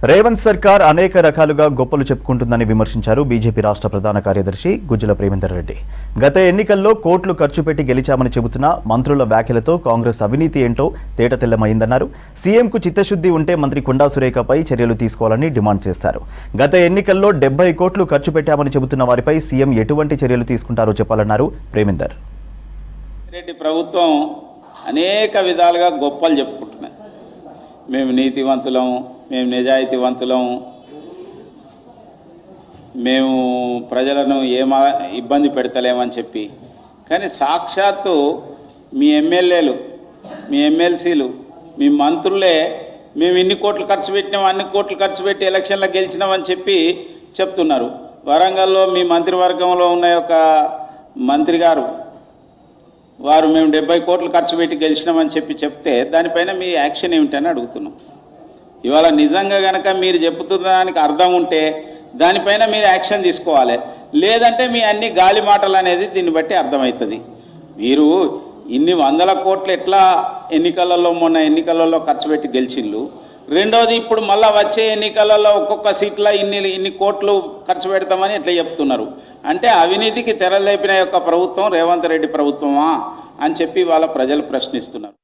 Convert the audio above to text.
రేవంత్ సర్కార్ అనేక రకాలుగా గొప్పలు చెప్పుకుంటుందని విమర్శించారు బీజేపీ రాష్ట్ర ప్రధాన కార్యదర్శి గుజ్జల ప్రేమేందర్ రెడ్డి. గత ఎన్నికల్లో కోట్లు ఖర్చు పెట్టి గెలిచామని చెబుతున్న మంత్రుల వ్యాఖ్యలతో కాంగ్రెస్ అవినీతి ఏంటో తేటతెల్లమైందన్నారు. సీఎంకు చిత్తశుద్ధి ఉంటే మంత్రి కొండా సురేఖపై చర్యలు తీసుకోవాలని డిమాండ్ చేశారు. గత ఎన్నికల్లో 70 కోట్లు ఖర్చు పెట్టామని చెబుతున్న వారిపై సీఎం ఎటువంటి చర్యలు తీసుకుంటారో చెప్పాలన్నారు ప్రేమేందర్. రెడ్డి ప్రభుత్వం అనేక విధాలుగా గొప్పలు చెప్పుకుంటున్నాయి. మేము నీతివంతులం, మేము నిజాయితీవంతులం, మేము ప్రజలను ఇబ్బంది పెడతలేమని చెప్పి, కానీ సాక్షాత్తు మీ ఎమ్మెల్యేలు, మీ ఎమ్మెల్సీలు, మీ మంత్రులే మేము ఇన్ని కోట్లు ఖర్చు పెట్టినాం, అన్ని కోట్లు ఖర్చు పెట్టి ఎలక్షన్లో గెలిచినామని చెప్పి చెప్తున్నారు. వరంగల్లో మీ మంత్రివర్గంలో ఉన్న యొక్క మంత్రి గారు వారు మేము 70 కోట్లు ఖర్చు పెట్టి గెలిచినామని చెప్తే దానిపైన మీ యాక్షన్ ఏమిటని అడుగుతున్నాం. ఇవాళ నిజంగా కనుక మీరు చెప్తున్న దానికి అర్థం ఉంటే దానిపైన మీరు యాక్షన్ తీసుకోవాలి. లేదంటే మీ అన్ని గాలి మాటలు అనేది దీన్ని బట్టి అర్థమవుతుంది. మీరు ఇన్ని 100 కోట్లు ఎట్లా మొన్న ఎన్నికలలో ఖర్చు పెట్టి గెలిచిళ్ళు, రెండోది ఇప్పుడు మళ్ళీ వచ్చే ఎన్నికలలో ఒక్కొక్క సీట్లో ఇన్ని కోట్లు ఖర్చు పెడతామని ఎట్లా చెప్తున్నారు. అంటే అవినీతికి తెరలేపిన యొక్క ప్రభుత్వం రేవంత్ రెడ్డి ప్రభుత్వమా అని చెప్పి వాళ్ళ ప్రజలు ప్రశ్నిస్తున్నారు.